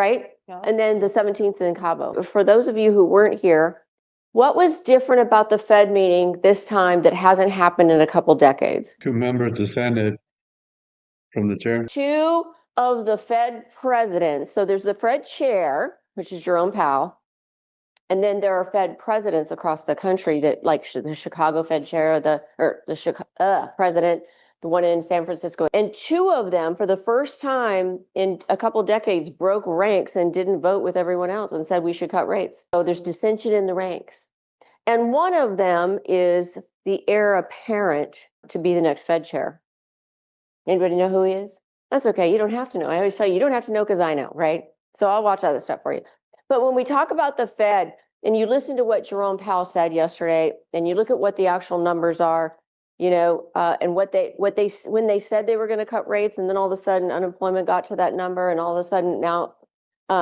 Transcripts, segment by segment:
right? Yes. And then the 17th in Cabo. For those of you who weren't here, what was different about the Fed meeting this time that hasn't happened in a couple decades? 2 members dissented from the chair. 2 of the Fed presidents. So there's the Fed chair, which is Jerome Powell. And then there are Fed presidents across the country that, like the Chicago Fed chair, the president, the one in San Francisco. And 2 of them, for the first time in a couple decades, broke ranks and didn't vote with everyone else and said we should cut rates. So there's dissension in the ranks. And one of them is the heir apparent to be the next Fed chair. Anybody know who he is? That's okay. You don't have to know. I always tell you, you don't have to know because I know, right? So I'll watch other stuff for you. But when we talk about the Fed and you listen to what Jerome Powell said yesterday, and you look at what the actual numbers are, and when they said they were going to cut rates, and then all of a sudden unemployment got to that number, and all of a sudden now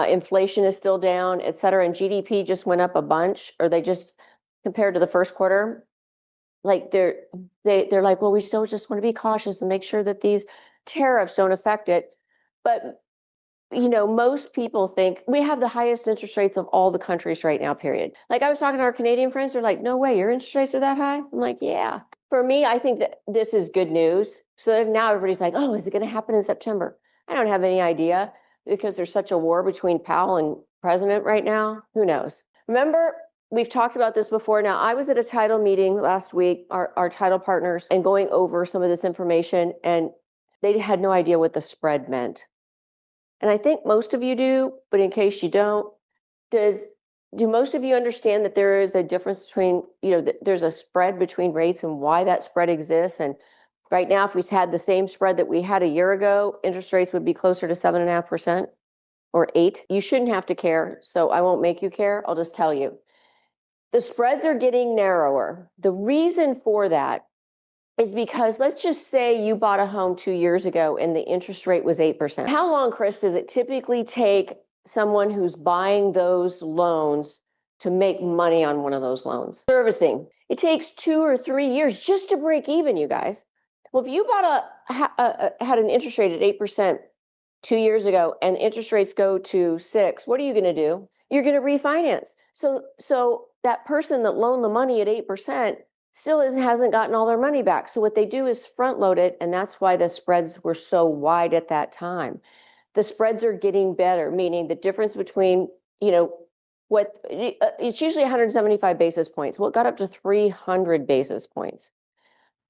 inflation is still down, et cetera, and GDP just went up a bunch, or they just compared to the first quarter, like they're like, well, we still just want to be cautious and make sure that these tariffs don't affect it. But most people think we have the highest interest rates of all the countries right now, period. Like I was talking to our Canadian friends, they're like, no way, your interest rates are that high? I'm like, yeah. For me, I think that this is good news. So now everybody's like, oh, is it going to happen in September? I don't have any idea because there's such a war between Powell and president right now. Who knows? Remember, we've talked about this before. Now, I was at a title meeting last week, our title partners, and going over some of this information, and they had no idea what the spread meant. And I think most of you do, but in case you don't, do most of you understand that there is a difference between, there's a spread between rates and why that spread exists? And right now, if we had the same spread that we had a year ago, interest rates would be closer to 7.5% or 8%. You shouldn't have to care, so I won't make you care. I'll just tell you. The spreads are getting narrower. The reason for that is because let's just say you bought a home 2 years ago and the interest rate was 8%. How long, Chris, does it typically take someone who's buying those loans to make money on one of those loans? Servicing. It takes 2 or 3 years just to break even, you guys. Well, if you had an interest rate at 8% 2 years ago and interest rates go to 6%, what are you going to do? You're going to refinance. So that person that loaned the money at 8% still hasn't gotten all their money back. So what they do is front load it, and that's why the spreads were so wide at that time. The spreads are getting better, meaning the difference between, it's usually 175 basis points. Well, it got up to 300 basis points.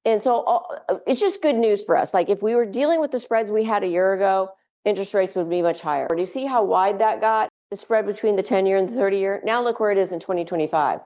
And so it's just good news for us. Like if we were dealing with the spreads we had a year ago, interest rates would be much higher. Do you see how wide that got? The spread between the 10-year and the 30-year? Now look where it is in 2025.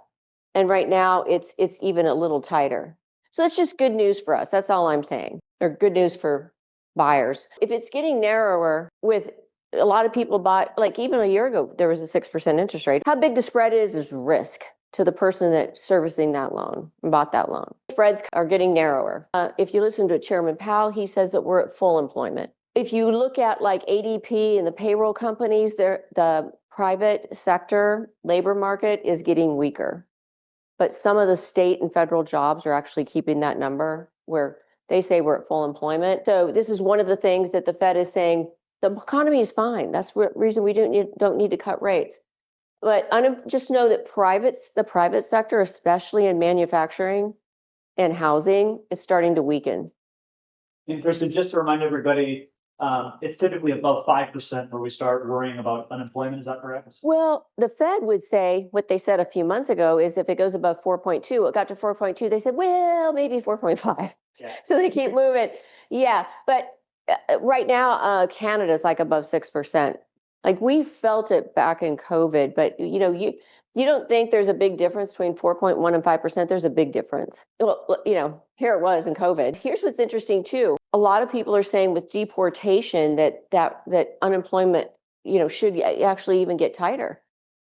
And right now it's even a little tighter. So that's just good news for us. That's all I'm saying. Or good news for buyers. If it's getting narrower with a lot of people bought, like even a year ago, there was a 6% interest rate. How big the spread is risk to the person that's servicing that loan and bought that loan. Spreads are getting narrower. If you listen to Chairman Powell, he says that we're at full employment. If you look at like ADP and the payroll companies, the private sector labor market is getting weaker. But some of the state and federal jobs are actually keeping that number where they say we're at full employment. So this is one of the things that the Fed is saying, the economy is fine. That's the reason we don't need to cut rates. But just know that the private sector, especially in manufacturing and housing, is starting to weaken. And Kristian, just to remind everybody, it's typically above 5% where we start worrying about unemployment. Is that correct? Well, the Fed would say what they said a few months ago is if it goes above 4.2, it got to 4.2. They said, well, maybe 4.5. Yeah. So they keep moving. Yeah. But right now, Canada's like above 6%. Like we felt it back in COVID, but you don't think there's a big difference between 4.1 and 5%. There's a big difference. Well, here it was in COVID. Here's what's interesting too. A lot of people are saying with deportation that unemployment, should actually even get tighter,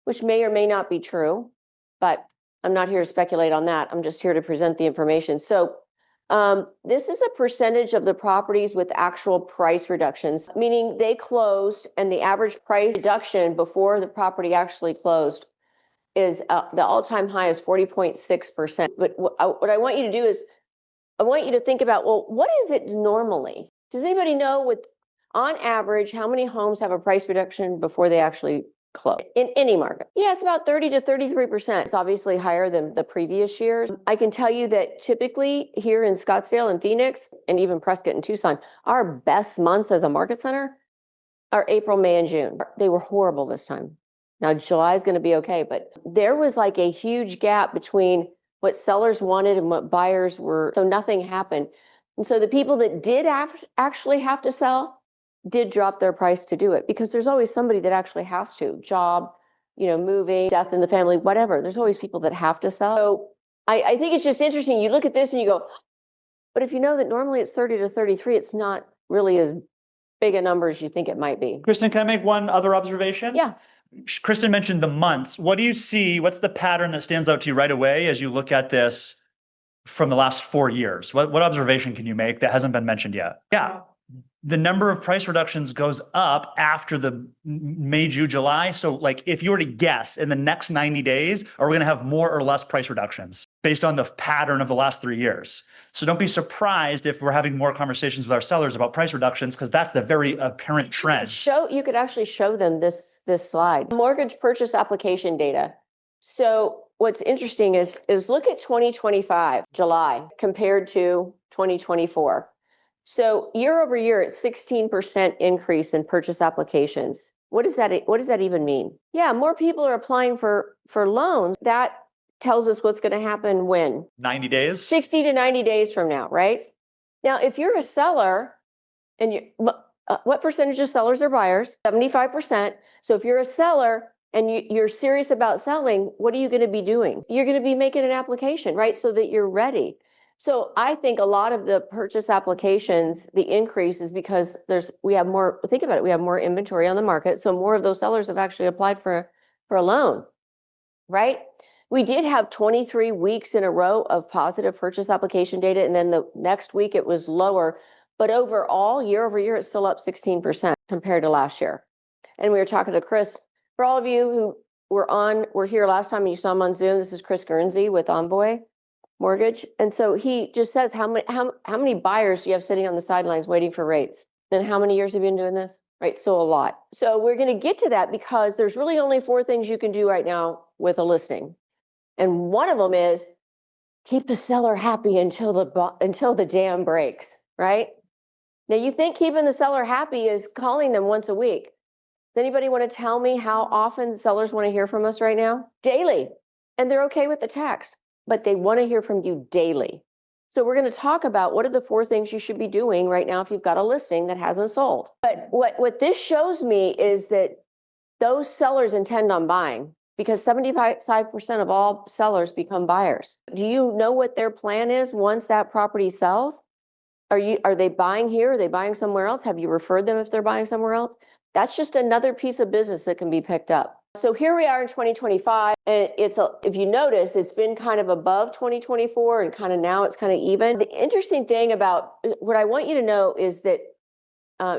which may or may not be true, but I'm not here to speculate on that. I'm just here to present the information. So this is a percentage of the properties with actual price reductions, meaning they closed and the average price reduction before the property actually closed is the all-time high is 40.6%. But what I want you to do is I want you to think about, well, what is it normally? Does anybody know On average, how many homes have a price reduction before they actually close in any market? Yeah, it's about 30 to 33%. It's obviously higher than the previous years. I can tell you that typically here in Scottsdale and Phoenix, and even Prescott and Tucson, our best months as a market center are April, May, and June. They were horrible this time. Now, July is going to be okay, but there was like a huge gap between what sellers wanted and what buyers were. So nothing happened. And so the people that did actually have to sell did drop their price to do it, because there's always somebody that actually has to. Job, moving, death in the family, whatever. There's always people that have to sell. So I think it's just interesting. You look at this and you go, but if you know that normally it's 30 to 33, it's not really as big a number as you think it might be. Kristian, can I make one other observation? Yeah. Kristian mentioned the months. What do you see? What's the pattern that stands out to you right away as you look at this from the last 4 years? What observation can you make that hasn't been mentioned yet? Yeah. The number of price reductions goes up after the May, June, July. So like if you were to guess in the next 90 days, are we going to have more or less price reductions based on the pattern of the last 3 years? So don't be surprised if we're having more conversations with our sellers about price reductions, because that's the very apparent trend. You could actually show them this slide. Mortgage purchase application data. So what's interesting is look at 2025, July, compared to 2024. So year over year, it's 16% increase in purchase applications. What does that even mean? Yeah, more people are applying for loans. That tells us what's going to happen when? 90 days? 60 to 90 days from now, right? Now, if you're a seller and what percentage of sellers are buyers? 75%. So if you're a seller and you're serious about selling, what are you going to be doing? You're going to be making an application, right? So that you're ready. So I think a lot of the purchase applications, the increase is because we have more, think about it, we have more inventory on the market. So more of those sellers have actually applied for a loan, right? We did have 23 weeks in a row of positive purchase application data. And then the next week it was lower, but overall year over year, it's still up 16% compared to last year. And we were talking to Chris. For all of you who were here last time and you saw him on Zoom, this is Chris Guernsey with Envoy Mortgage. And so he just says, how many buyers do you have sitting on the sidelines waiting for rates? And how many years have you been doing this? Right, so a lot. So we're going to get to that because there's really only 4 things you can do right now with a listing. And one of them is keep the seller happy until the dam breaks, right? Now you think keeping the seller happy is calling them once a week. Does anybody want to tell me how often sellers want to hear from us right now? Daily. And they're okay with the text, but they want to hear from you daily. So we're going to talk about what are the 4 things you should be doing right now if you've got a listing that hasn't sold. But what this shows me is that those sellers intend on buying, because 75% of all sellers become buyers. Do you know what their plan is once that property sells? Are they buying here? Are they buying somewhere else? Have you referred them if they're buying somewhere else? That's just another piece of business that can be picked up. So here we are in 2025, and if you notice, it's been kind of above 2024 and kind of now it's kind of even. The interesting thing about what I want you to know is that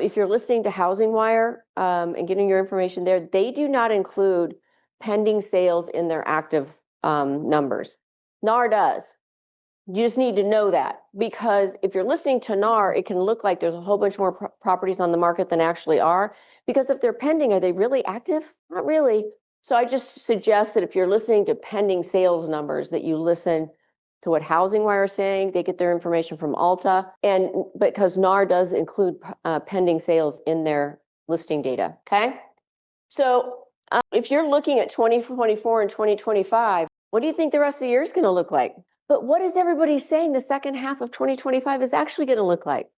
if you're listening to Housing Wire and getting your information there, they do not include pending sales in their active numbers. NAR does. You just need to know that, because if you're listening to NAR, it can look like there's a whole bunch more properties on the market than actually are. Because if they're pending, are they really active? Not really. So I just suggest that if you're listening to pending sales numbers, that you listen to what Housing Wire is saying. They get their information from Alta, and because NAR does include pending sales in their listing data. Okay, so if you're looking at 2024 and 2025, what do you think the rest of the year is going to look like? But what is everybody saying the second half of 2025 is actually going to look like?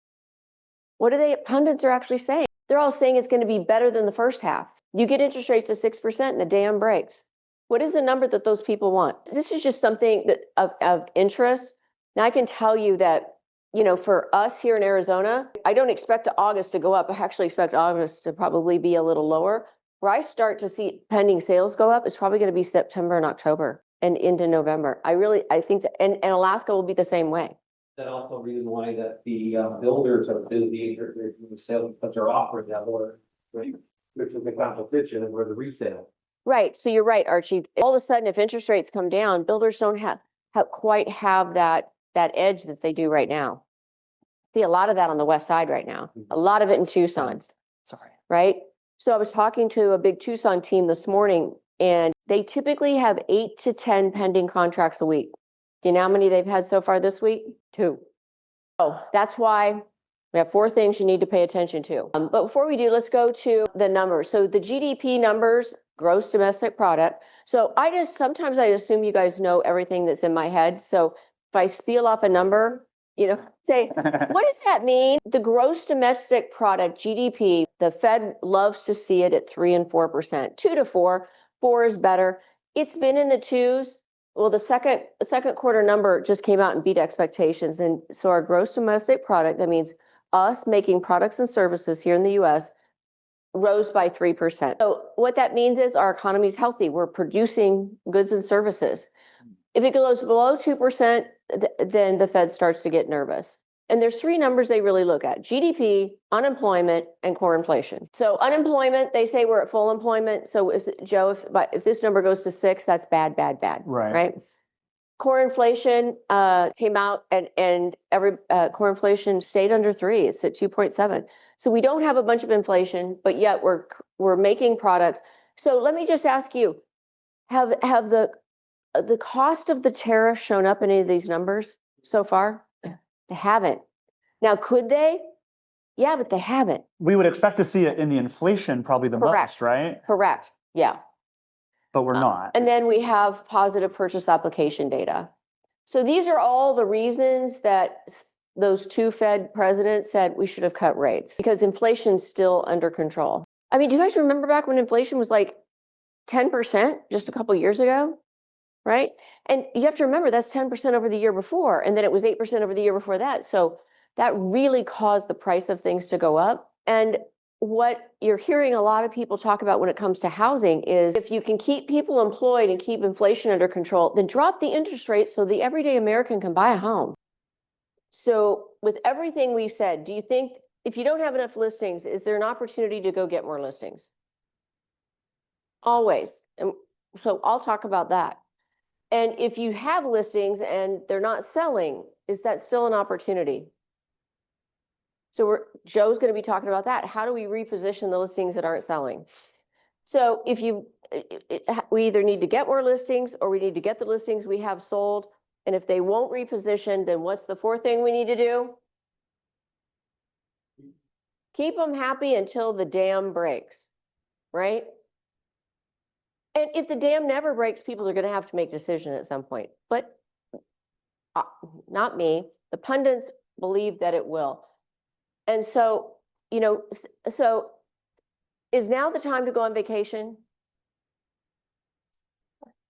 What pundits are actually saying? They're all saying it's going to be better than the first half. You get interest rates to 6% and the dam breaks. What is the number that those people want? This is just something that of interest. Now I can tell you that, for us here in Arizona, I don't expect August to go up. I actually expect August to probably be a little lower. Where I start to see pending sales go up is probably going to be September and October and into November. I think that, and Alaska will be the same way. That also reason why that the builders are busy in the sale, because they're offering that more, right? Which is the competition and where the resale. Right. So you're right, Archie. All of a sudden, if interest rates come down, builders don't quite have that edge that they do right now. See a lot of that on the west side right now, a lot of it in Tucson, Sorry. right? So I was talking to a big Tucson team this morning, and they typically have 8 to 10 pending contracts a week. Do you know how many they've had so far this week? 2. Oh, that's why we have 4 things you need to pay attention to. But before we do, let's go to the numbers. So the GDP numbers, gross domestic product. So sometimes I assume you guys know everything that's in my head. So if I spiel off a number, say, what does that mean? The gross domestic product, GDP, the Fed loves to see it at 3 and 4%, 2 to 4. 4 is better. It's been in the 2s. Well, the second quarter number just came out and beat expectations. And so our gross domestic product, that means us making products and services here in the US, rose by 3%. So what that means is our economy is healthy. We're producing goods and services. If it goes below 2%, then the Fed starts to get nervous. And there's 3 numbers they really look at: GDP, unemployment, and core inflation. So unemployment, they say we're at full employment. So if this number goes to 6, that's bad, bad, bad. Right. Core inflation came out and every core inflation stayed under 3. It's at 2.7. So we don't have a bunch of inflation, but yet we're making products. So let me just ask you, have the cost of the tariff shown up in any of these numbers so far? They haven't. Now, could they? Yeah, but they haven't. We would expect to see it in the inflation probably the Correct. most, right? Correct. Yeah. But we're not. And then we have positive purchase application data. So these are all the reasons that those 2 Fed presidents said we should have cut rates, because inflation's still under control. I mean, do you guys remember back when inflation was like 10% just a couple of years ago? Right? And you have to remember that's 10% over the year before, and then it was 8% over the year before that. So that really caused the price of things to go up. And what you're hearing a lot of people talk about when it comes to housing is, if you can keep people employed and keep inflation under control, then drop the interest rate so the everyday American can buy a home. So with everything we've said, do you think if you don't have enough listings, is there an opportunity to go get more listings? Always. And so I'll talk about that. And if you have listings and they're not selling, is that still an opportunity? So Joe's going to be talking about that. How do we reposition the listings that aren't selling? So we either need to get more listings, or we need to get the listings we have sold. And if they won't reposition, then what's the 4th thing we need to do? Keep them happy until the dam breaks, right? And if the dam never breaks, people are going to have to make decisions at some point. But not me. The pundits believe that it will. And so, so is now the time to go on vacation?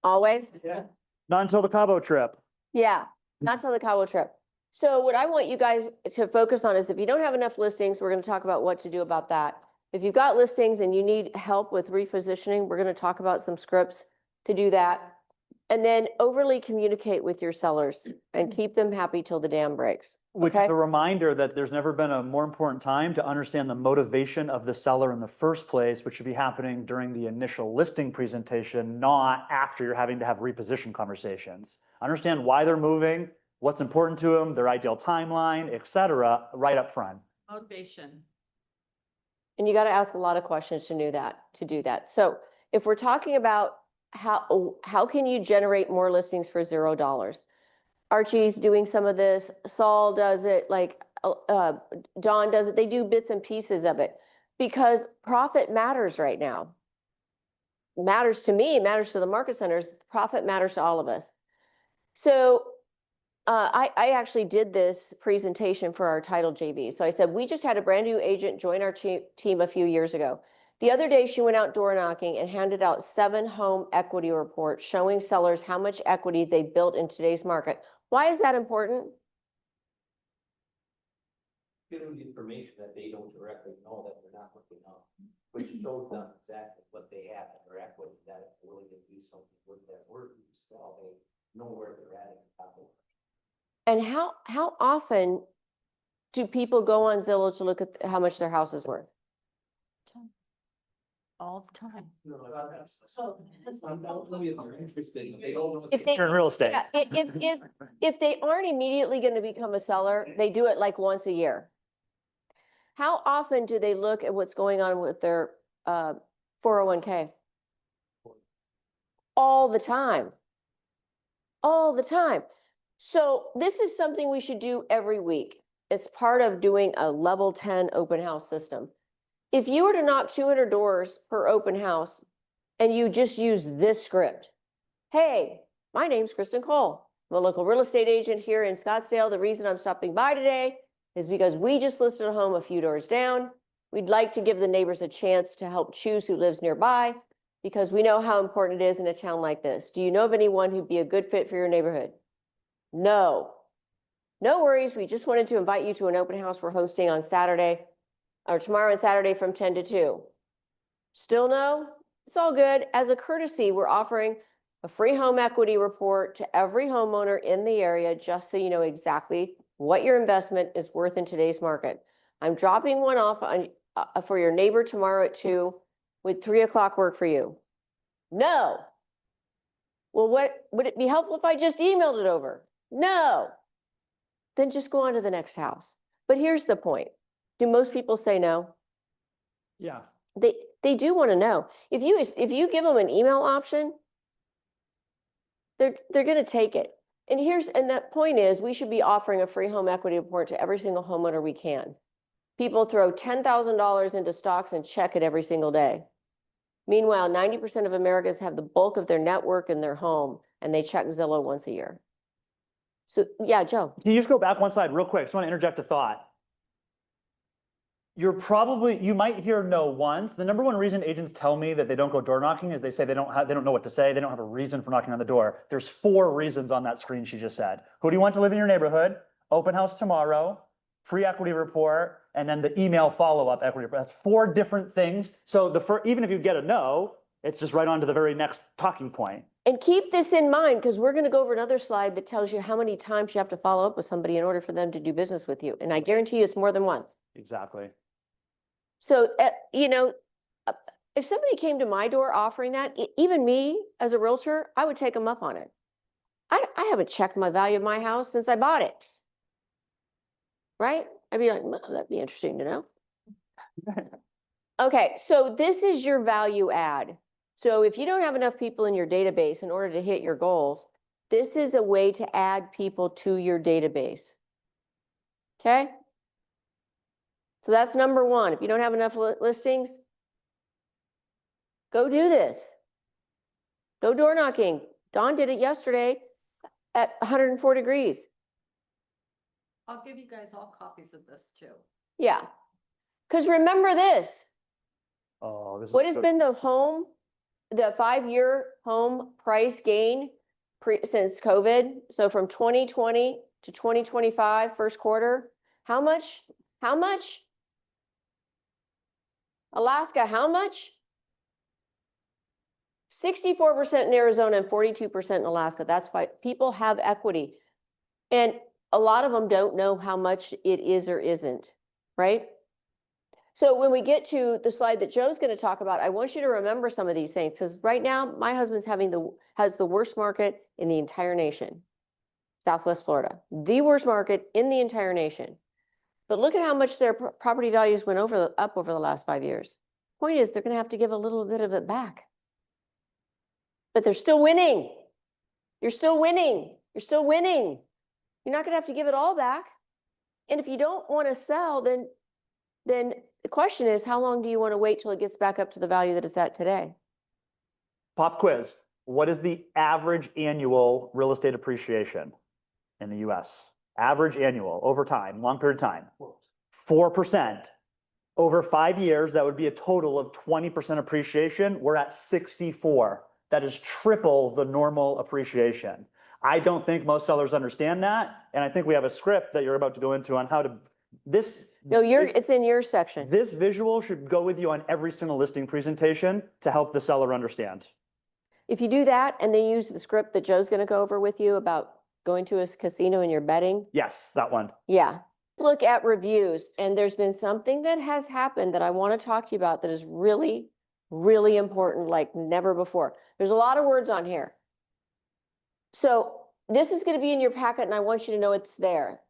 Always? Yeah. Not until the Cabo trip. Yeah, not till the Cabo trip. So what I want you guys to focus on is, if you don't have enough listings, we're going to talk about what to do about that. If you've got listings and you need help with repositioning, we're going to talk about some scripts to do that. And then overly communicate with your sellers and keep them happy till the dam breaks. Which is a reminder that there's never been a more important time to understand the motivation of the seller in the first place, which should be happening during the initial listing presentation, not after you're having to have reposition conversations. Understand why they're moving, what's important to them, their ideal timeline, etc., right up front. Motivation. And you got to ask a lot of questions to do that. So if we're talking about how can you generate more listings for $0? Archie's doing some of this. Saul does it. Like Dawn does it. They do bits and pieces of it, because profit matters right now. Matters to me. Matters to the market centers. Profit matters to all of us. So I actually did this presentation for our title JV. So I said, we just had a brand new agent join our team a few years ago. The other day, she went out door knocking and handed out 7 home equity reports showing sellers how much equity they built in today's market. Why is that important? Give them the information that they don't directly know that they're not looking up, which shows them exactly what they have in their equity, that if they're willing to do something with that work, you sell, they know where they're at. And how often do people go on Zillow to look at how much their house is worth? all the time. If they, You're in real estate. yeah, if they aren't immediately going to become a seller, they do it like once a year. How often do they look at what's going on with their 401k? All the time. All the time. So this is something we should do every week. It's part of doing a level 10 open house system. If you were to knock 200 doors per open house and you just use this script, hey, my name's Kristian Cole. I'm a local real estate agent here in Scottsdale. The reason I'm stopping by today is because we just listed a home a few doors down. We'd like to give the neighbors a chance to help choose who lives nearby because we know how important it is in a town like this. Do you know of anyone who'd be a good fit for your neighborhood? No. No worries. We just wanted to invite you to an open house we're hosting on Saturday or tomorrow and Saturday from 10 to 2. Still no? It's all good. As a courtesy, we're offering a free home equity report to every homeowner in the area, just so you know exactly what your investment is worth in today's market. I'm dropping one off on, for your neighbor tomorrow at 2. Would 3 o'clock work for you? No. Well, what would it be helpful if I just emailed it over? No. Then just go on to the next house. But here's the point. Do most people say no? Yeah. They do want to know. If you give them an email option, they're going to take it. And that point is we should be offering a free home equity report to every single homeowner we can. People throw $10,000 into stocks and check it every single day. Meanwhile, 90% of Americans have the bulk of their network in their home and they check Zillow once a year. So yeah, Joe. Can you just go back one slide real quick? I just want to interject a thought. You might hear no once. The number one reason agents tell me that they don't go door knocking is they say they don't know what to say. They don't have a reason for knocking on the door. There's 4 reasons on that screen she just said. Who do you want to live in your neighborhood? Open house tomorrow, free equity report, and then the email follow-up equity report. That's 4 different things. So even if you get a no, it's just right on to the very next talking point. And keep this in mind, because we're going to go over another slide that tells you how many times you have to follow up with somebody in order for them to do business with you. And I guarantee you it's more than once. Exactly. So, if somebody came to my door offering that, even me as a realtor, I would take them up on it. I haven't checked my value of my house since I bought it. Right? I'd be like, well, that'd be interesting to know. Okay, so this is your value add. So if you don't have enough people in your database in order to hit your goals, this is a way to add people to your database. Okay? So that's number 1. If you don't have enough listings, go do this. Go door knocking. Dawn did it yesterday at 104 degrees. I'll give you guys all copies of this too. Yeah. Because remember this. Oh, this is What has been the 5-year home price gain since COVID? So from 2020 to 2025, first quarter, how much? Alaska, how much? 64% in Arizona and 42% in Alaska. That's why people have equity. And a lot of them don't know how much it is or isn't, right? So when we get to the slide that Joe's going to talk about, I want you to remember some of these things, because right now my husband's has the worst market in the entire nation, Southwest Florida, the worst market in the entire nation. But look at how much their property values went up over the last 5 years. Point is, they're going to have to give a little bit of it back. But they're still winning. You're still winning. You're still winning. You're not going to have to give it all back. And if you don't want to sell, then the question is, how long do you want to wait till it gets back up to the value that it's at today? Pop quiz. What is the average annual real estate appreciation in the US? Average annual over time, long period of time. 4%. Over 5 years, that would be a total of 20% appreciation. We're at 64. That is triple the normal appreciation. I don't think most sellers understand that. And I think we have a script that you're about to go into on how to, No, it's in your section. This visual should go with you on every single listing presentation to help the seller understand. If you do that and then use the script that Joe's going to go over with you about going to a casino and you're betting. Yes, that one. Yeah. Look at reviews. And there's been something that has happened that I want to talk to you about that is really Really important, like never before. There's a lot of words on here. So this is going to be in your packet, and I want you to know it's there.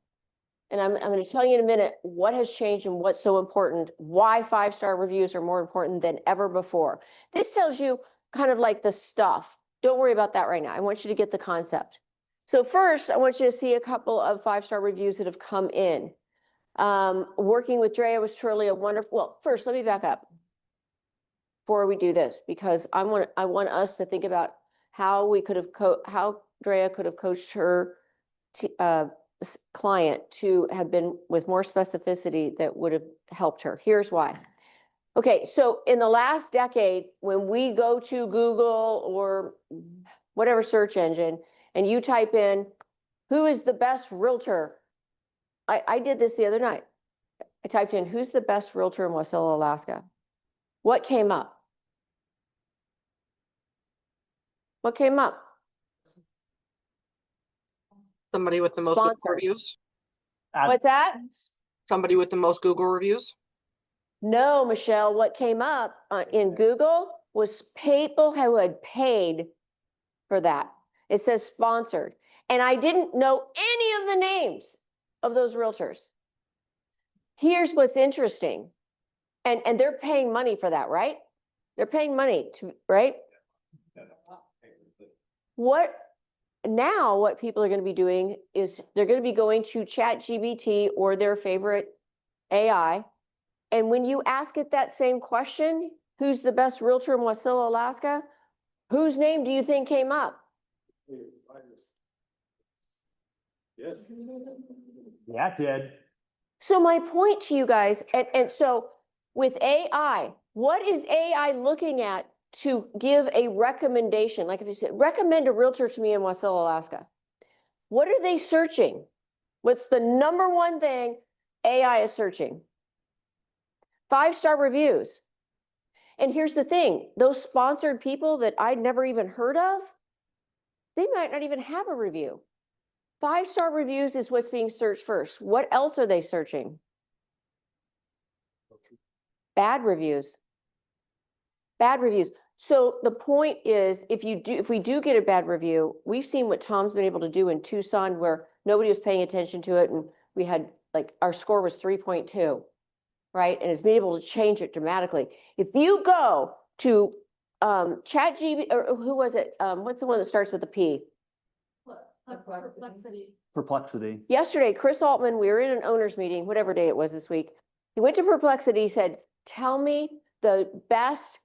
And I'm going to tell you in a minute what has changed and what's so important, why 5-star reviews are more important than ever before. This tells you kind of like the stuff. Don't worry about that right now. I want you to get the concept. So first, I want you to see a couple of 5-star reviews that have come in. Working with Drea was truly a wonderful, well, first, let me back up before we do this, because I want us to think about how we could have, how Drea could have coached her client to have been with more specificity that would have helped her. Here's why. Okay, so in the last decade, when we go to Google or whatever search engine, and you type in, who is the best realtor? I did this the other night. I typed in, who's the best realtor in Wasilla, Alaska? What came up? What came up? Somebody with the most Google Sponsored. reviews. What's that? Somebody with the most Google reviews. No, Michelle, what came up in Google was people who had paid for that. It says sponsored. And I didn't know any of the names of those realtors. Here's what's interesting. And they're paying money for that, right? They're paying money to, right? What people are going to be doing is they're going to be going to ChatGPT or their favorite AI. And when you ask it that same question, who's the best realtor in Wasilla, Alaska? Whose name do you think came up? Yes. Yeah, it did. So my point to you guys, and so with AI, what is AI looking at to give a recommendation? Like if you said, recommend a realtor to me in Wasilla, Alaska. What are they searching? What's the number one thing AI is searching? 5-star reviews. And here's the thing, those sponsored people that I'd never even heard of, they might not even have a review. 5-star reviews is what's being searched first. What else are they searching? Bad reviews. Bad reviews. So the point is, if we do get a bad review, we've seen what Tom's been able to do in Tucson where nobody was paying attention to it, and we had like our score was 3.2, right? And it's been able to change it dramatically. If you go to ChatGPT, or who was it? What's the one that starts with a P? Perplexity. Perplexity. Yesterday, Chris Altman, we were in an owner's meeting, whatever day it was this week. He went to Perplexity, he said, tell me the best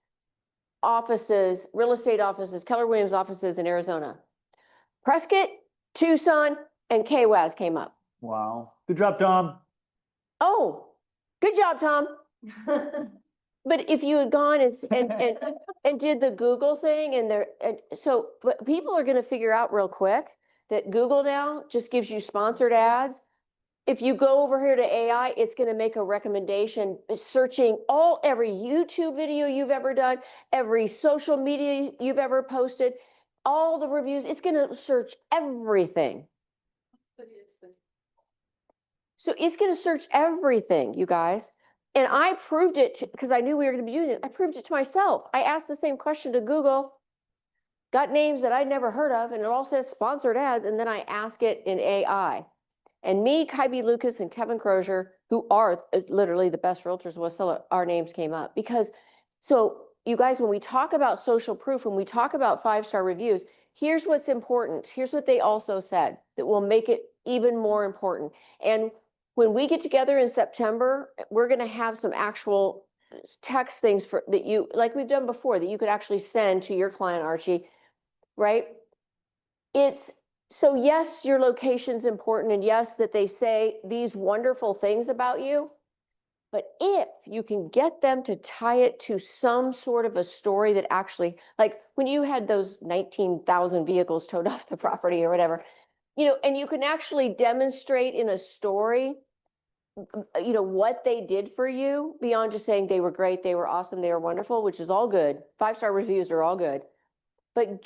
offices, real estate offices, Keller Williams offices in Arizona. Prescott, Tucson, and Key West came up. Wow. Good job, Tom. Oh, good job, Tom. But if you had gone and did the Google thing, but people are going to figure out real quick that Google now just gives you sponsored ads. If you go over here to AI, it's going to make a recommendation, searching every YouTube video you've ever done, every social media you've ever posted, all the reviews. It's going to search everything. So it's going to search everything, you guys. And I proved it because I knew we were going to be doing it. I proved it to myself. I asked the same question to Google, got names that I'd never heard of, and it all says sponsored ads. And then I ask it in AI. And me, Kybe Lucas, and Kevin Crozier, who are literally the best realtors in Wasilla, our names came up. Because, so you guys, when we talk about social proof, when we talk about 5-star reviews, here's what's important. Here's what they also said that will make it even more important. And when we get together in September, we're going to have some actual text things that you, like we've done before, that you could actually send to your client, Archie, right? So yes, your location's important, and yes, that they say these wonderful things about you, but if you can get them to tie it to some sort of a story that actually, like when you had those 19,000 vehicles towed off the property or whatever, and you can actually demonstrate in a story, what they did for you beyond just saying they were great, they were awesome, they were wonderful, which is all good. 5-star reviews are all good, but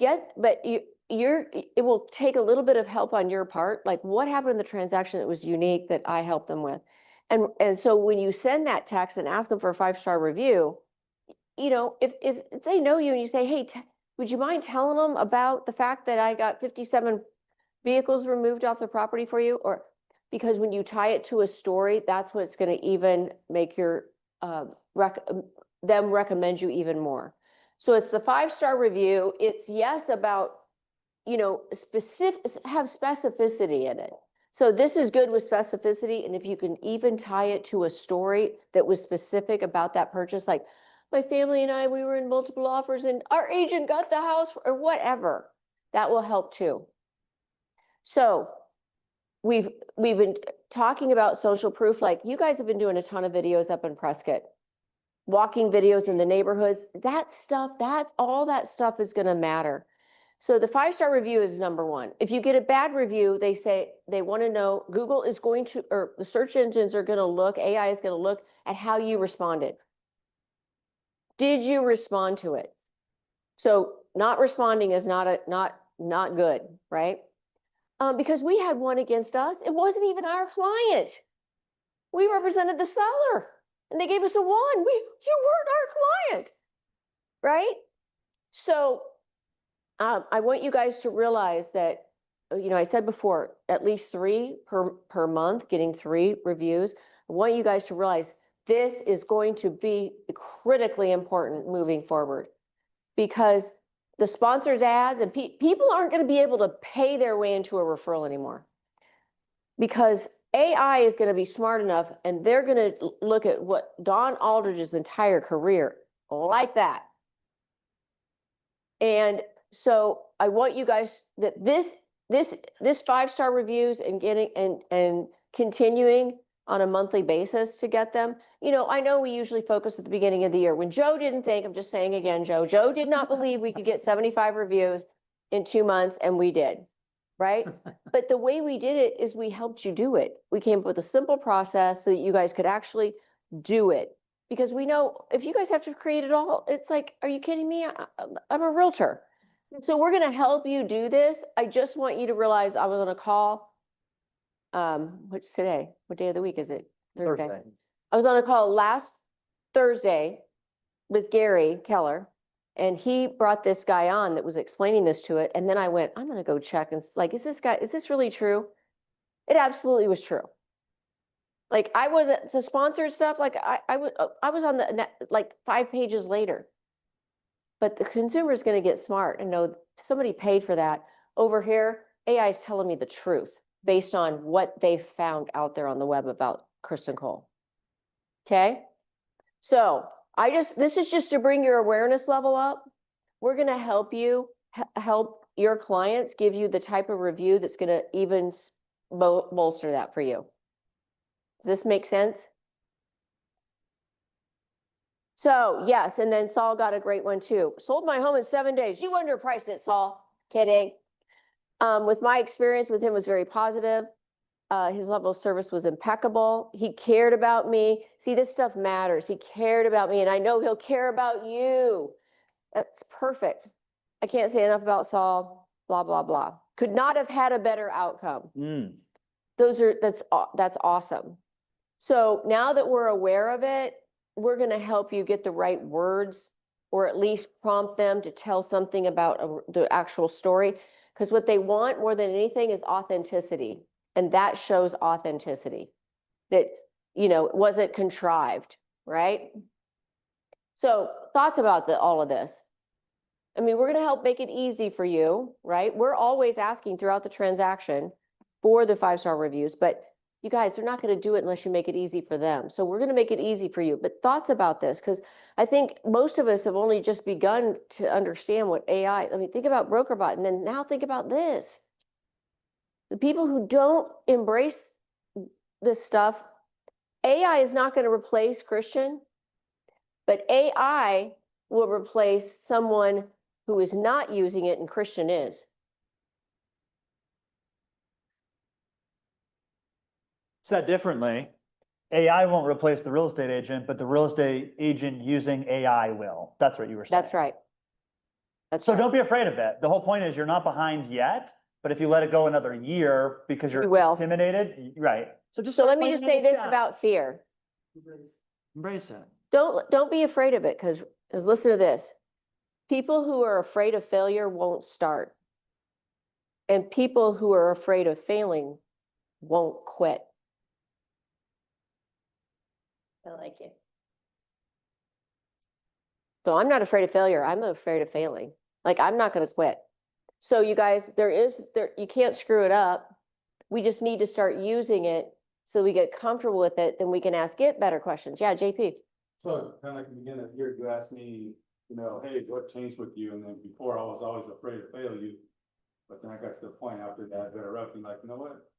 it will take a little bit of help on your part. Like, what happened in the transaction that was unique that I helped them with? And so when you send that text and ask them for a 5-star review, you know, if they know you and you say, hey, would you mind telling them about the fact that I got 57 vehicles removed off the property for you? Or because when you tie it to a story, that's what's going to even make your them recommend you even more. So it's the 5-star review. It's yes about, you know, have specificity in it. So this is good with specificity. And if you can even tie it to a story that was specific about that purchase, like my family and I, we were in multiple offers and our agent got the house or whatever, that will help too. So we've been talking about social proof. Like you guys have been doing a ton of videos up in Prescott, walking videos in the neighborhoods, that stuff, all that stuff is going to matter. So the 5-star review is number one. If you get a bad review, they say they want to know, Google is going to, or the search engines are going to look, AI is going to look at how you responded. Did you respond to it? So not responding is not good, right? Because we had one against us. It wasn't even our client. We represented the seller and they gave us a 1. You weren't our client, right? So I want you guys to realize that, you know, I said before, at least 3 per month, getting 3 reviews. I want you guys to realize this is going to be critically important moving forward, because the sponsored ads and people aren't going to be able to pay their way into a referral anymore, because AI is going to be smart enough and they're going to look at what Don Aldridge's entire career like that. And so I want you guys that this 5-star reviews and getting and continuing on a monthly basis to get them. You know, I know we usually focus at the beginning of the year when Joe didn't think, I'm just saying again, Joe did not believe we could get 75 reviews in 2 months, and we did, right? But the way we did it is we helped you do it. We came up with a simple process so that you guys could actually do it. Because we know if you guys have to create it all, it's like, are you kidding me? I'm a realtor. So we're going to help you do this. I just want you to realize I was on a call. What's today? What day of the week is it? Thursday. I was on a call last Thursday with Gary Keller, and he brought this guy on that was explaining this to it. And then I went, I'm going to go check and like, is this really true? It absolutely was true. Like I wasn't the sponsored stuff. Like I was on the net, like 5 pages later. But the consumer is going to get smart and know somebody paid for that. Over here, AI is telling me the truth based on what they found out there on the web about Kristian Cole. Okay. So this is just to bring your awareness level up. We're going to help you help your clients give you the type of review that's going to even bolster that for you. Does this make sense? So yes, and then Saul got a great one too. Sold my home in 7 days. You underpriced it, Saul. Kidding. With my experience with him was very positive. His level of service was impeccable. He cared about me. See, this stuff matters. He cared about me, and I know he'll care about you. That's perfect. I can't say enough about Saul. Blah blah blah. Could not have had a better outcome. That's awesome. So now that we're aware of it, we're going to help you get the right words, or at least prompt them to tell something about the actual story. Because what they want more than anything is authenticity. And that shows authenticity, that, you know, it wasn't contrived, right? So thoughts about all of this? I mean, we're going to help make it easy for you, right? We're always asking throughout the transaction for the 5-star reviews, but you guys, they're not going to do it unless you make it easy for them. So we're going to make it easy for you. But thoughts about this, because I think most of us have only just begun to understand what AI, I mean, think about BrokerBot, and then now think about this. The people who don't embrace this stuff, AI is not going to replace Kristian, but AI will replace someone who is not using it, and Kristian is. Said differently, AI won't replace the real estate agent, but the real estate agent using AI will. That's what you were saying. That's right. So don't be afraid of it. The whole point is you're not behind yet, but if you let it go another year because you're intimidated, right? So let me just say this about fear. Embrace it. Don't be afraid of it, because is listen to this. People who are afraid of failure won't start. And people who are afraid of failing won't quit. I like it. So I'm not afraid of failure. I'm afraid of failing. Like, I'm not going to quit. So you guys, you can't screw it up. We just need to start using it so we get comfortable with it. Then we can ask it better questions. Yeah, JP. So kind of like in the beginning of the year, you asked me, you know, hey, what changed with you? And then before I was always afraid to fail you. But then I got to the point after that interrupting, like, you know what?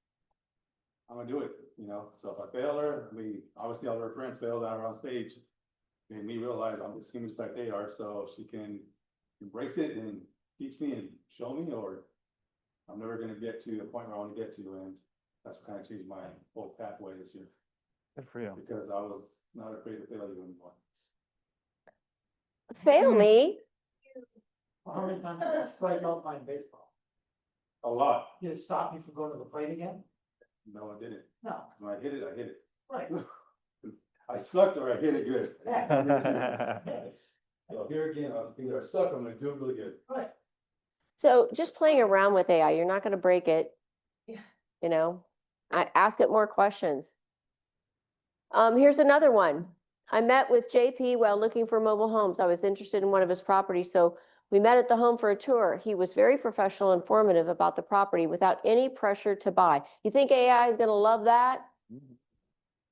I'm gonna do it, you know, so if I fail her, I mean, obviously all her friends failed out on stage. Made me realize I'm just human just like they are, so she can embrace it and teach me and show me, or I'm never gonna get to the point where I wanna get to, and that's what kind of changed my whole pathway this year, Good for you. because I was not afraid to fail you anymore. Fail me. How many times did you strike out playing baseball? A lot. Did it stop you from going to the plate again? No, I didn't. No, When I hit it, I hit it. right. I sucked or I hit it good. Yes. So here again, either I suck, I'm gonna do it really good. Right. So just playing around with AI, you're not going to break it. Yeah. You know, I ask it more questions. Here's another one. I met with JP while looking for mobile homes. I was interested in one of his properties, so we met at the home for a tour. He was very professional, informative about the property without any pressure to buy. You think AI is going to love that?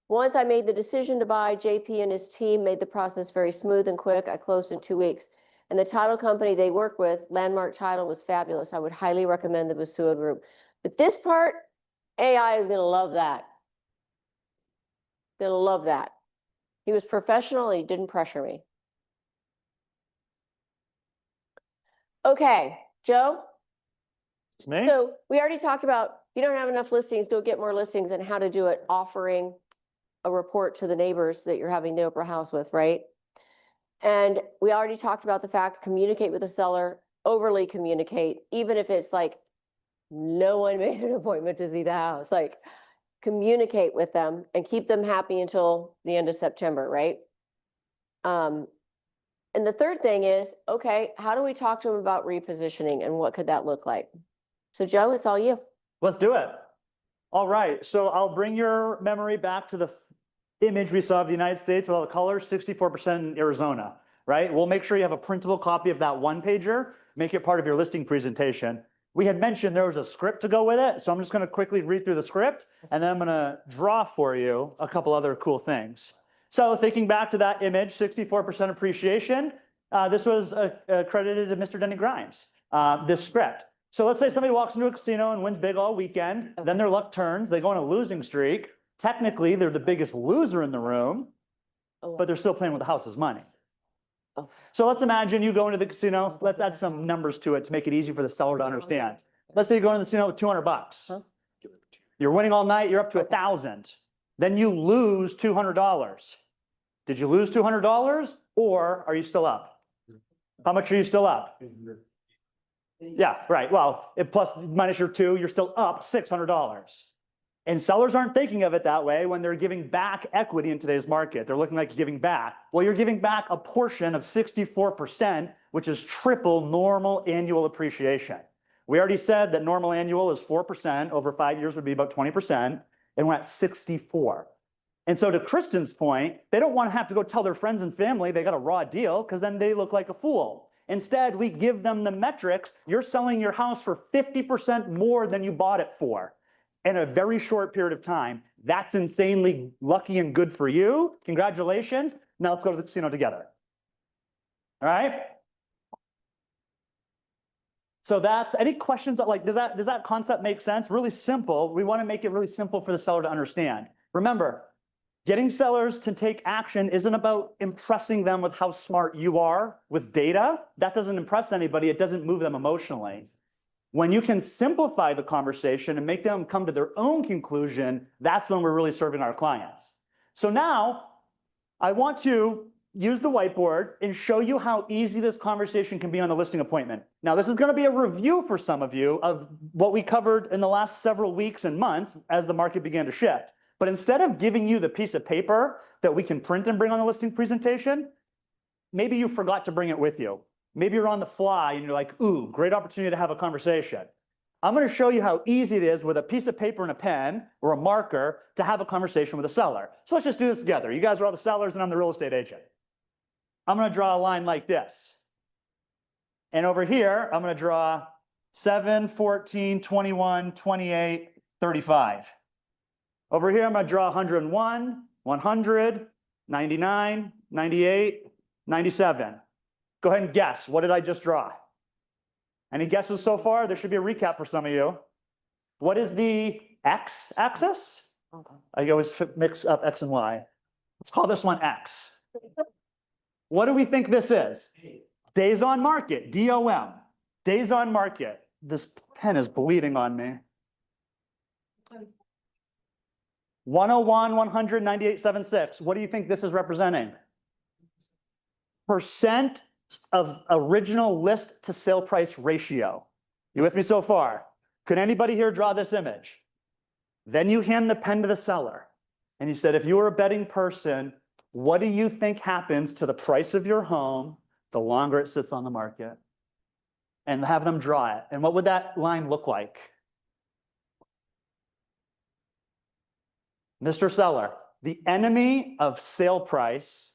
Once I made the decision to buy, JP and his team made the process very smooth and quick. I closed in 2 weeks. And the title company they work with, Landmark Title, was fabulous. I would highly recommend the Basua Group. But this part, AI is going to love that. Going to love that. He was professional and he didn't pressure me. Okay, Joe? It's me? So we already talked about, if you don't have enough listings, go get more listings and how to do it, offering a report to the neighbors that you're having the open house with, right? And we already talked about the fact, communicate with the seller, overly communicate, even if it's like, no one made an appointment to see the house, like communicate with them and keep them happy until the end of September, right? And the third thing is, okay, how do we talk to them about repositioning and what could that look like? So Joe, it's all you. Let's do it. All right, so I'll bring your memory back to the image we saw of the United States with all the colors, 64% in Arizona, right? We'll make sure you have a printable copy of that one pager, make it part of your listing presentation. We had mentioned there was a script to go with it, so I'm just gonna quickly read through the script, and then I'm gonna draw for you a couple other cool things. So thinking back to that image, 64% appreciation, this was credited to Mr. Denny Grimes, this script. So let's say somebody walks into a casino and wins big all weekend, then their luck turns, they go on a losing streak. Technically, they're the biggest loser in the room, but they're still playing with the house's money. Oh. So let's imagine you go into the casino. Let's add some numbers to it to make it easy for the seller to understand. Let's say you go into the casino with 200 bucks. Huh? You're winning all night, you're up to 1,000. Then you lose $200. Did you lose $200 or are you still up? How much are you still up? Yeah, right. Well, plus minus your 2, you're still up $600. And sellers aren't thinking of it that way when they're giving back equity in today's market. They're looking like you're giving back. Well, you're giving back a portion of 64%, which is triple normal annual appreciation. We already said that normal annual is 4%, over 5 years would be about 20%, and we're at 64. And so to Kristen's point, they don't want to have to go tell their friends and family they got a raw deal because then they look like a fool. Instead, we give them the metrics. You're selling your house for 50% more than you bought it for in a very short period of time. That's insanely lucky and good for you. Congratulations. Now let's go to the casino together. All right? So that's, any questions, like, does that concept make sense? Really simple. We want to make it really simple for the seller to understand. Remember, getting sellers to take action isn't about impressing them with how smart you are with data. That doesn't impress anybody. It doesn't move them emotionally. When you can simplify the conversation and make them come to their own conclusion, that's when we're really serving our clients. So now I want to use the whiteboard and show you how easy this conversation can be on the listing appointment. Now, this is going to be a review for some of you of what we covered in the last several weeks and months as the market began to shift. But instead of giving you the piece of paper that we can print and bring on the listing presentation, maybe you forgot to bring it with you. Maybe you're on the fly and you're like, ooh, great opportunity to have a conversation. I'm going to show you how easy it is with a piece of paper and a pen or a marker to have a conversation with a seller. So let's just do this together. You guys are all the sellers and I'm the real estate agent. I'm going to draw a line like this. And over here, I'm going to draw 7, 14, 21, 28, 35. Over here, I'm going to draw 101, 100, 99, 98, 97. Go ahead and guess. What did I just draw? Any guesses so far? There should be a recap for some of you. What is the x-axis? I always mix up x and y. Let's call this one x. What do we think this is? Days on market, DOM. Days on market. This pen is bleeding on me. 101, 100, 98, 76. What do you think this is representing? Percent of original list to sale price ratio. You with me so far? Could anybody here draw this image? Then you hand the pen to the seller and you said, if you were a betting person, what do you think happens to the price of your home the longer it sits on the market? And have them draw it. And what would that line look like? Mr. Seller, the enemy of sale price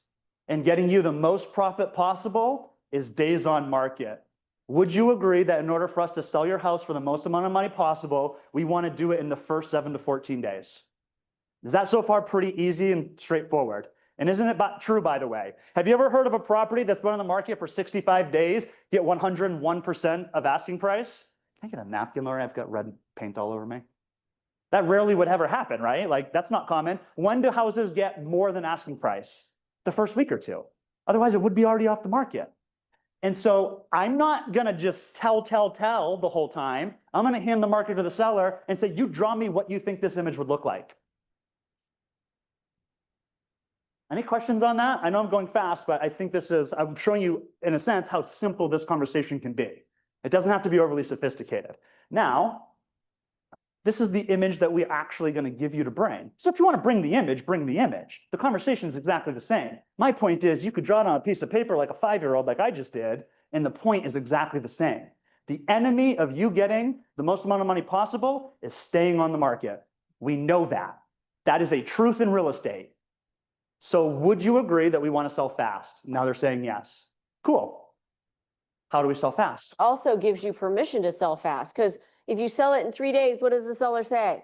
and getting you the most profit possible is days on market. Would you agree that in order for us to sell your house for the most amount of money possible, we want to do it in the first 7 to 14 days? Is that so far pretty easy and straightforward? And isn't it true, by the way? Have you ever heard of a property that's been on the market for 65 days, get 101% of asking price? Can I get a napkin, Laura? I've got red paint all over me. That rarely would ever happen, right? Like, that's not common. When do houses get more than asking price? The first week or two. Otherwise, it would be already off the market. And so I'm not going to just tell the whole time. I'm going to hand the market to the seller and say, you draw me what you think this image would look like. Any questions on that? I know I'm going fast, but I think I'm showing you, in a sense, how simple this conversation can be. It doesn't have to be overly sophisticated. Now, this is the image that we're actually going to give you to bring. So if you want to bring the image, bring the image. The conversation is exactly the same. My point is, you could draw it on a piece of paper like a 5-year-old, like I just did, and the point is exactly the same. The enemy of you getting the most amount of money possible is staying on the market. We know that. That is a truth in real estate. So would you agree that we want to sell fast? Now they're saying yes. Cool. How do we sell fast? Also gives you permission to sell fast, because if you sell it in 3 days, what does the seller say?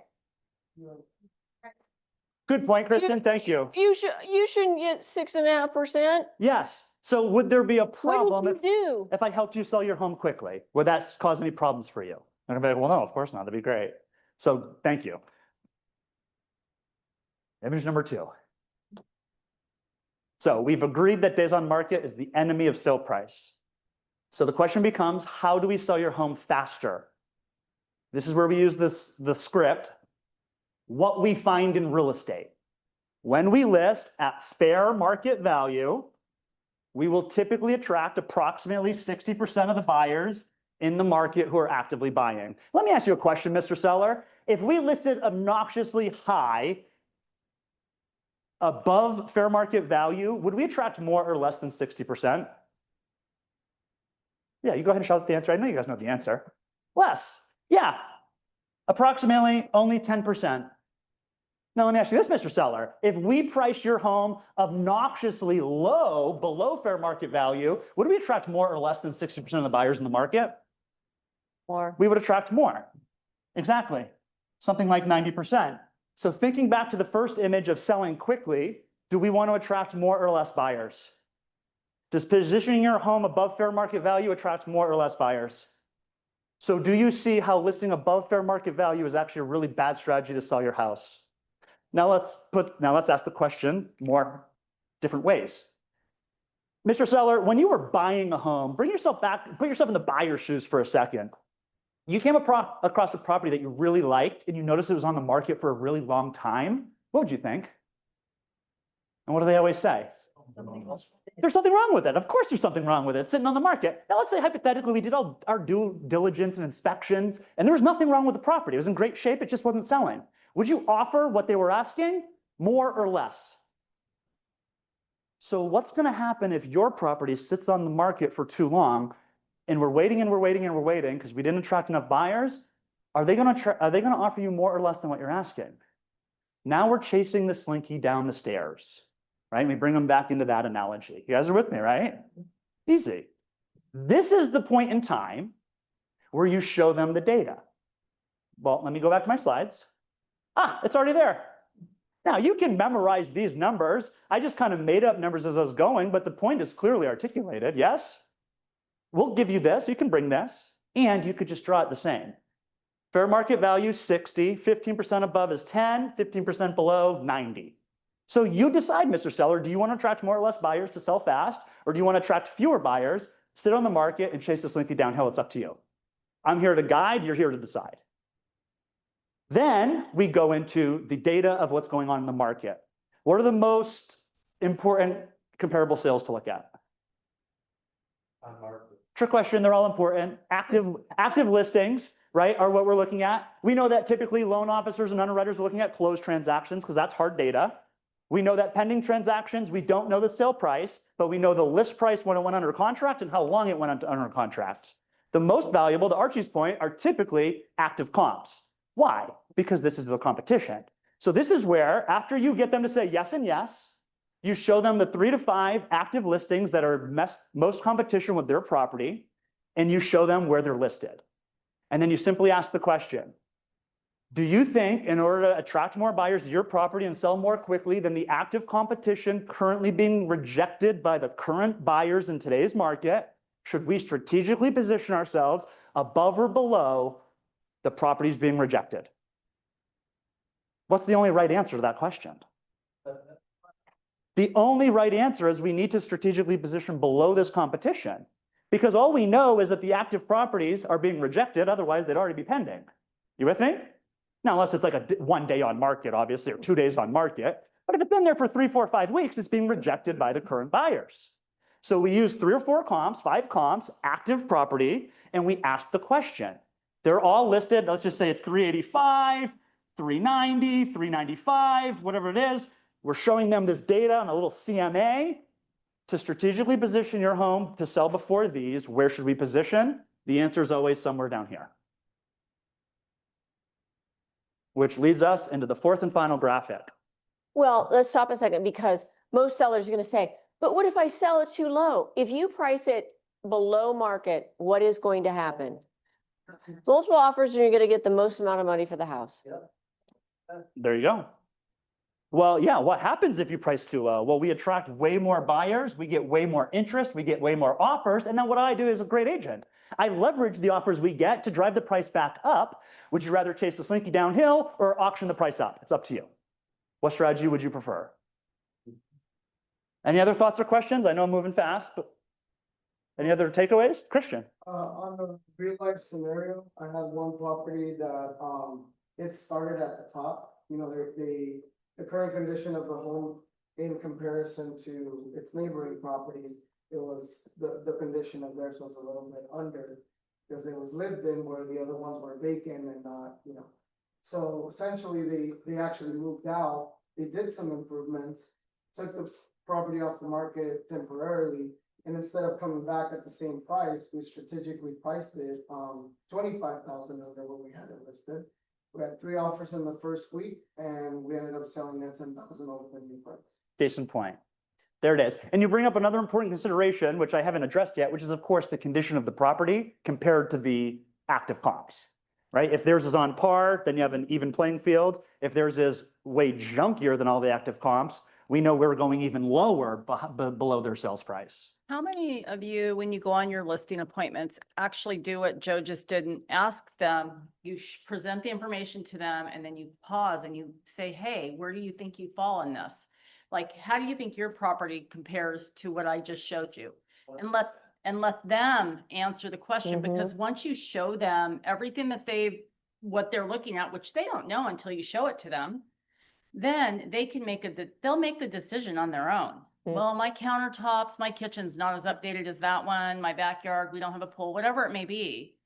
Good point, Kristian. Thank you. You shouldn't get 6.5%. Yes. So would there be a What problem did you do? if I helped you sell your home quickly? Would that cause any problems for you? I'm gonna be like, well, no, of course not. That'd be great. So thank you. Image number 2. So we've agreed that days on market is the enemy of sale price. So the question becomes, how do we sell your home faster? This is where we use the script, what we find in real estate. When we list at fair market value, we will typically attract approximately 60% of the buyers in the market who are actively buying. Let me ask you a question, Mr. Seller. If we listed obnoxiously high, above fair market value, would we attract more or less than 60%? Yeah, you go ahead and shout out the answer. I know you guys know the answer. Less. Yeah, approximately only 10%. Now let me ask you this, Mr. Seller. If we price your home obnoxiously low, below fair market value, would we attract more or less than 60% of the buyers in the market? More. We would attract more. Exactly. Something like 90%. So thinking back to the first image of selling quickly, do we want to attract more or less buyers? Does positioning your home above fair market value attract more or less buyers? So do you see how listing above fair market value is actually a really bad strategy to sell your house? Now let's ask the question more different ways. Mr. Seller, when you were buying a home, bring yourself back, put yourself in the buyer's shoes for a second. You came across a property that you really liked and you noticed it was on the market for a really long time. What would you think? And what do they always say? There's something wrong with it. Of course there's something wrong with it. It's sitting on the market. Now let's say hypothetically we did all our due diligence and inspections and there was nothing wrong with the property. It was in great shape. It just wasn't selling. Would you offer what they were asking, more or less? So what's going to happen if your property sits on the market for too long and we're waiting and we're waiting and we're waiting because we didn't attract enough buyers? Are they going to offer you more or less than what you're asking? Now we're chasing the slinky down the stairs, right? We bring them back into that analogy. You guys are with me, right? Easy. This is the point in time where you show them the data. Well, let me go back to my slides. It's already there. Now, you can memorize these numbers. I just kind of made up numbers as I was going, but the point is clearly articulated, yes? We'll give you this, you can bring this, and you could just draw it the same. Fair market value, 60, 15% above is 10, 15% below, 90. So you decide, Mr. Seller, do you want to attract more or less buyers to sell fast, or do you want to attract fewer buyers, sit on the market, and chase the slinky downhill? It's up to you. I'm here to guide, you're here to decide. Then we go into the data of what's going on in the market. What are the most important comparable sales to look at? Trick question, they're all important. Active listings, right, are what we're looking at. We know that typically loan officers and underwriters are looking at closed transactions because that's hard data. We know that pending transactions, we don't know the sale price, but we know the list price when it went under contract and how long it went under contract. The most valuable, to Archie's point, are typically active comps. Why? Because this is the competition. So this is where, after you get them to say yes and yes, you show them the 3 to 5 active listings that are most competition with their property, and you show them where they're listed. And then you simply ask the question, do you think in order to attract more buyers to your property and sell more quickly than the active competition currently being rejected by the current buyers in today's market, should we strategically position ourselves above or below the properties being rejected? What's the only right answer to that question? The only right answer is we need to strategically position below this competition, because all we know is that the active properties are being rejected, otherwise they'd already be pending. You with me? Now, unless it's like a 1 day on market, obviously, or 2 days on market, but if it's been there for 3, 4, 5 weeks, it's being rejected by the current buyers. So we use 3 or 4 comps, 5 comps, active property, and we ask the question. They're all listed, let's just say it's 385, 390, 395, whatever it is. We're showing them this data on a little CMA to strategically position your home to sell before these. Where should we position? The answer is always somewhere down here. Which leads us into the 4th and final graphic. Well, let's stop a second, because most sellers are going to say, but what if I sell it too low? If you price it below market, what is going to happen? Multiple offers, and you're going to get the most amount of money for the house. There you go. Well, yeah, what happens if you price too low? Well, we attract way more buyers, we get way more interest, we get way more offers, and then what I do as a great agent, I leverage the offers we get to drive the price back up. Would you rather chase the slinky downhill or auction the price up? It's up to you. What strategy would you prefer? Any other thoughts or questions? I know I'm moving fast, but any other takeaways? Kristian? On a real life scenario, I had one property that, it started at the top, you know, the current condition of the home in comparison to its neighboring properties, it was, the condition of theirs was a little bit under, because it was lived in where the other ones were vacant and not, you know. So essentially, they actually moved out, they did some improvements, took the property off the market temporarily, and instead of coming back at the same price, we strategically priced it, 25,000 under what we had it listed. We had 3 offers in the first week, and we ended up selling at 10,000 over the new price. Case in point. There it is. And you bring up another important consideration, which I haven't addressed yet, which is, of course, the condition of the property compared to the active comps, right? If theirs is on par, then you have an even playing field. If theirs is way junkier than all the active comps, we know we're going even lower below their sales price. How many of you, when you go on your listing appointments, actually do what Joe just did and ask them, you present the information to them, and then you pause and you say, hey, where do you think you fall in this? Like, how do you think your property compares to what I just showed you? And let them answer the question, because once you show them everything that what they're looking at, which they don't know until you show it to them, then they can they'll make the decision on their own. Well, my countertops, my kitchen's not as updated as that one, my backyard, we don't have a pool, whatever it may be.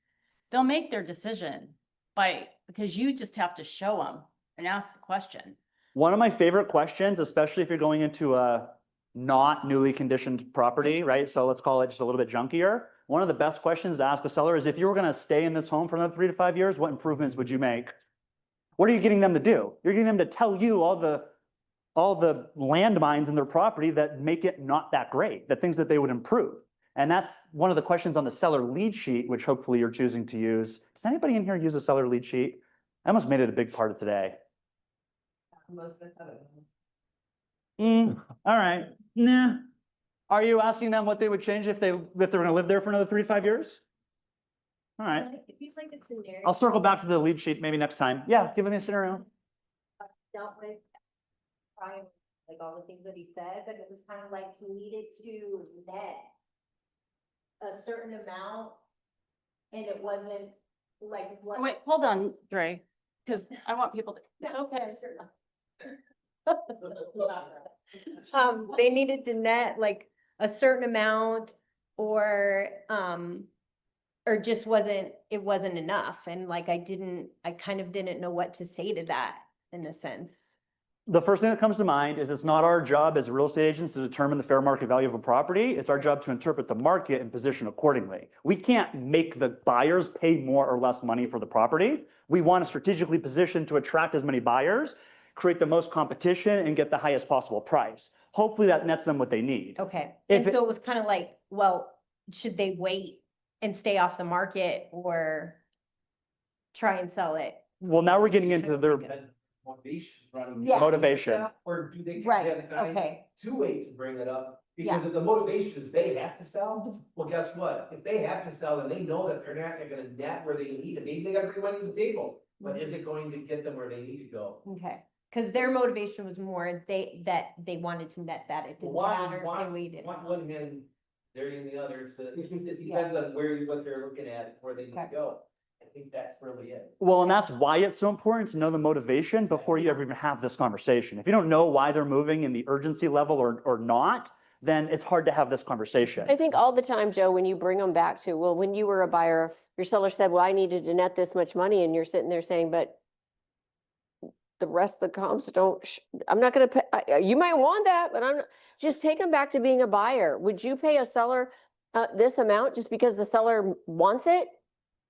They'll make their decision because you just have to show them and ask the question. One of my favorite questions, especially if you're going into a not newly conditioned property, right? So let's call it just a little bit junkier. One of the best questions to ask a seller is if you were going to stay in this home for another 3 to 5 years, what improvements would you make? What are you getting them to do? You're getting them to tell you all the landmines in their property that make it not that great, the things that they would improve. And that's one of the questions on the seller lead sheet, which hopefully you're choosing to use. Does anybody in here use a seller lead sheet? I almost made it a big part of today. All right. Nah. Are you asking them what they would change if they're going to live there for another 3 to 5 years? All right. If you like a scenario. I'll circle back to the lead sheet maybe next time. Yeah, give me a scenario. Dealt with, trying, like all the things that he said, but it was kind of like he needed to net a certain amount, and it wasn't like what. Wait, hold on, Dre, because I want people to, it's okay. They needed to net like a certain amount or just it wasn't enough. And like, I kind of didn't know what to say to that in a sense. The first thing that comes to mind is it's not our job as real estate agents to determine the fair market value of a property. It's our job to interpret the market and position accordingly. We can't make the buyers pay more or less money for the property. We want to strategically position to attract as many buyers, create the most competition, and get the highest possible price. Hopefully that nets them what they need. Okay, If and so it was kind of like, well, should they wait and stay off the market or try and sell it? Well, now we're getting into their Motivation running. Yeah. motivation. Or do they Right, have time okay. to wait to bring it up? Yeah. Because if the motivation is they have to sell, well, guess what? If they have to sell, then they know that they're not gonna net where they need it. Maybe they gotta bring money to the table, but is it going to get them where they need to go? Okay, because their motivation was more they wanted to net that. It didn't matter if they waited. One hand, they're in the other, so it depends on what they're looking at, where they need to Okay. go. I think that's really it. Well, and that's why it's so important to know the motivation before you ever even have this conversation. If you don't know why they're moving in the urgency level or not, then it's hard to have this conversation. I think all the time, Joe, when you bring them back to, well, when you were a buyer, your seller said, well, I needed to net this much money, and you're sitting there saying, but the rest of the comps don't, I'm not gonna pay, you might want that, but I'm not, just take them back to being a buyer. Would you pay a seller this amount just because the seller wants it?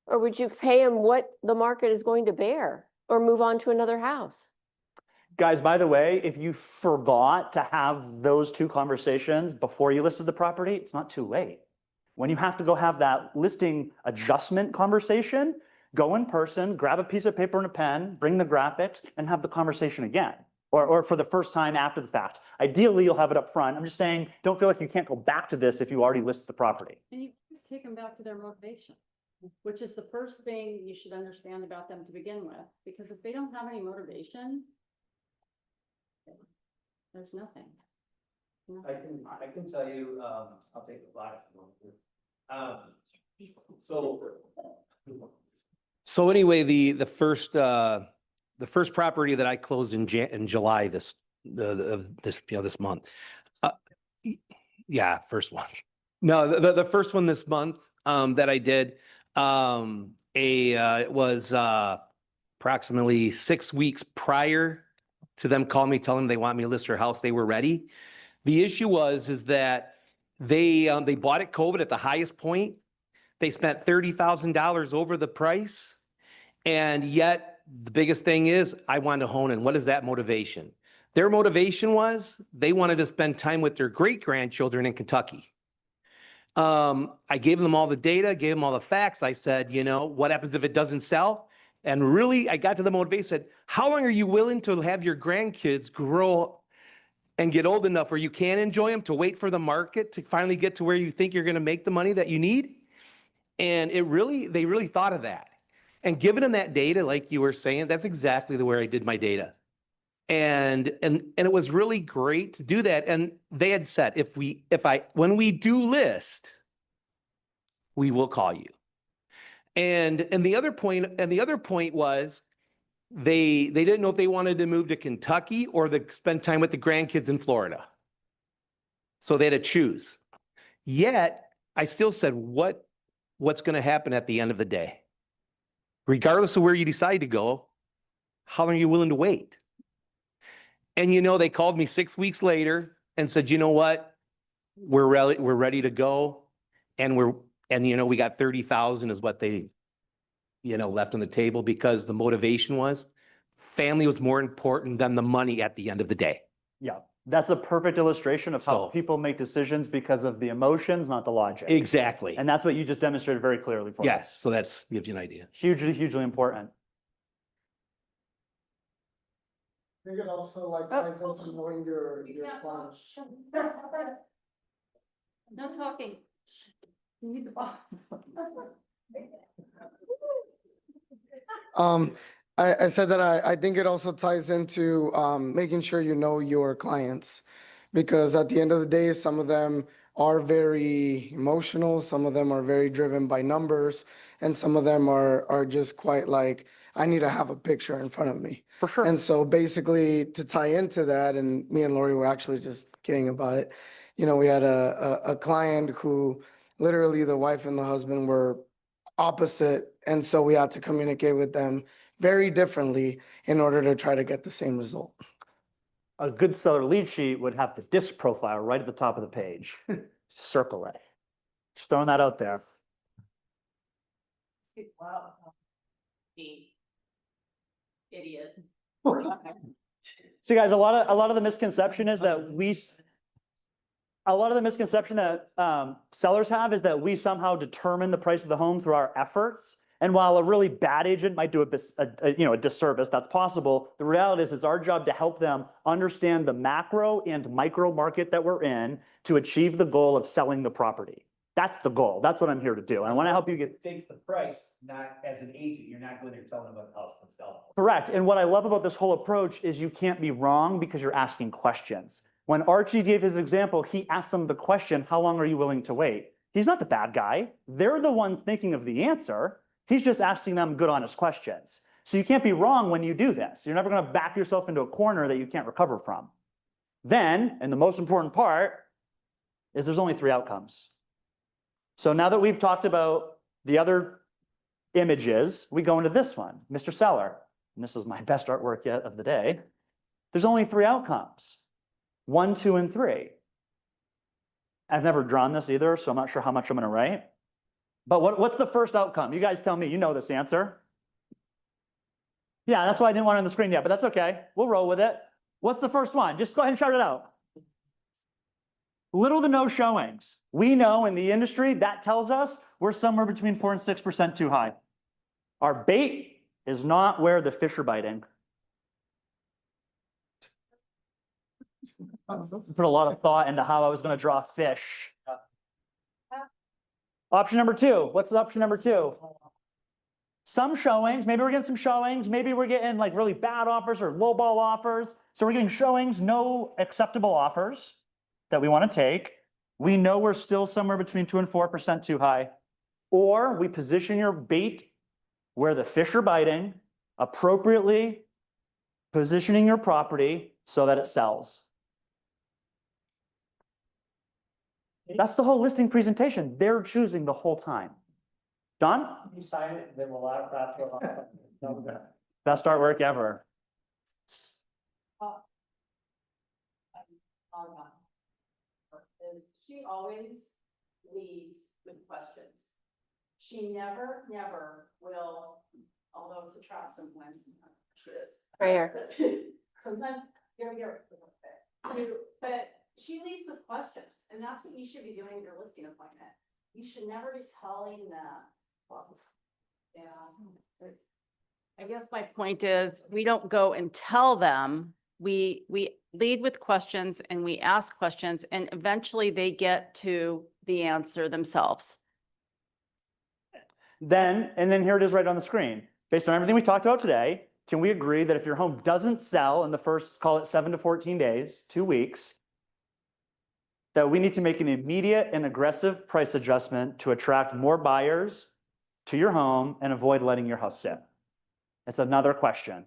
Or would you pay him what the market is going to bear or move on to another house? Guys, by the way, if you forgot to have those two conversations before you listed the property, it's not too late. When you have to go have that listing adjustment conversation, go in person, grab a piece of paper and a pen, bring the graphics, and have the conversation again. Or for the first time after the fact. Ideally, you'll have it up front. I'm just saying, don't feel like you can't go back to this if you already listed the property. And you just take them back to their motivation, which is the first thing you should understand about them to begin with, because if they don't have any motivation, there's nothing. I can tell you, I'll take the last one. So anyway, the first property that I closed in July this month. Yeah, first one. No, the first one this month that I did, it was approximately 6 weeks prior to them calling me, telling them they want me to list their house. They were ready. The issue is that they bought it COVID at the highest point. They spent $30,000 over the price. And yet the biggest thing is I wanted to hone in. What is that motivation? Their motivation was they wanted to spend time with their great grandchildren in Kentucky. I gave them all the data, gave them all the facts. I said, you know, what happens if it doesn't sell? And really, I got to the motivation, said, how long are you willing to have your grandkids grow and get old enough where you can enjoy them, to wait for the market to finally get to where you think you're going to make the money that you need? And they really thought of that. And giving them that data, like you were saying, that's exactly the way I did my data. And it was really great to do that. And they had said, when we do list, we will call you. And the other point was they didn't know if they wanted to move to Kentucky or spend time with the grandkids in Florida. So they had to choose. Yet I still said, what's going to happen at the end of the day? Regardless of where you decide to go, how long are you willing to wait? And you know, they called me 6 weeks later and said, you know what? We're ready to go. And we got 30,000 is what they, left on the table because the motivation was family was more important than the money at the end of the day. Yeah, that's a perfect illustration of how So- people make decisions because of the emotions, not the logic. Exactly. And that's what you just demonstrated very clearly for Yes, us. so that's gives you an idea. Hugely, hugely important. I think it also like ties into knowing your clients. No talking. You need the box. I said that I think it also ties into making sure you know your clients. Because at the end of the day, some of them are very emotional, some of them are very driven by numbers, and some of them are just quite like, I need to have a picture in front of me. For sure. And so basically to tie into that, and me and Lori were actually just kidding about it. We had a client who literally the wife and the husband were opposite. And so we had to communicate with them very differently in order to try to get the same result. A good seller lead sheet would have the disc profile right at the top of the page. Circle it. Just throwing that out there. Wow. Idiot. See, guys, a lot of the misconception is that sellers have is that we somehow determine the price of the home through our efforts. And while a really bad agent might do a disservice, that's possible. The reality is it's our job to help them understand the macro and micro market that we're in to achieve the goal of selling the property. That's the goal. That's what I'm here to do. I want to help you get. Fix the price, not as an agent. You're not going there telling them about the house themselves. Correct. And what I love about this whole approach is you can't be wrong because you're asking questions. When Archie gave his example, he asked them the question, how long are you willing to wait? He's not the bad guy. They're the ones thinking of the answer. He's just asking them good, honest questions. So you can't be wrong when you do this. You're never going to back yourself into a corner that you can't recover from. Then, and the most important part, is there's only 3 outcomes. So now that we've talked about the other images, we go into this one, Mr. Seller. And this is my best artwork yet of the day. There's only 3 outcomes. 1, 2, and 3. I've never drawn this either, so I'm not sure how much I'm going to write. But what's the first outcome? You guys tell me. You know this answer. Yeah, that's why I didn't want it on the screen yet, but that's okay. We'll roll with it. What's the first one? Just go ahead and shout it out. Little to no showings. We know in the industry that tells us we're somewhere between 4 and 6% too high. Our bait is not where the fish are biting. Put a lot of thought into how I was going to draw fish. Option number 2. What's option number 2? Some showings. Maybe we're getting some showings. Maybe we're getting like really bad offers or lowball offers. So we're getting showings, no acceptable offers that we want to take. We know we're still somewhere between 2 and 4% too high. Or we position your bait where the fish are biting, appropriately positioning your property so that it sells. That's the whole listing presentation. They're choosing the whole time. Don? You sign it, then we'll add that to. Best artwork ever. Is she always leads with questions. She never will, although it's a trap sometimes, Right here. sometimes, but she leads with questions, and that's what you should be doing at your listing appointment. You should never be telling them. Yeah. I guess my point is, we don't go and tell them. We lead with questions and we ask questions, and eventually they get to the answer themselves. And then here it is right on the screen. Based on everything we talked about today, can we agree that if your home doesn't sell in the first, call it 7 to 14 days, 2 weeks, that we need to make an immediate and aggressive price adjustment to attract more buyers to your home and avoid letting your house sit? It's another question.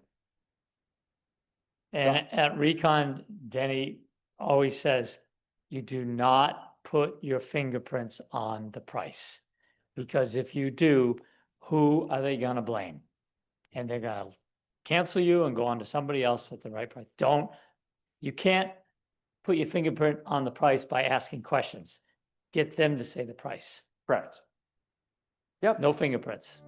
And at Recon, Denny always says, you do not put your fingerprints on the price. Because if you do, who are they gonna blame? And they're gonna cancel you and go on to somebody else at the right price. You can't put your fingerprint on the price by asking questions. Get them to say the price. Correct. Yep. No fingerprints.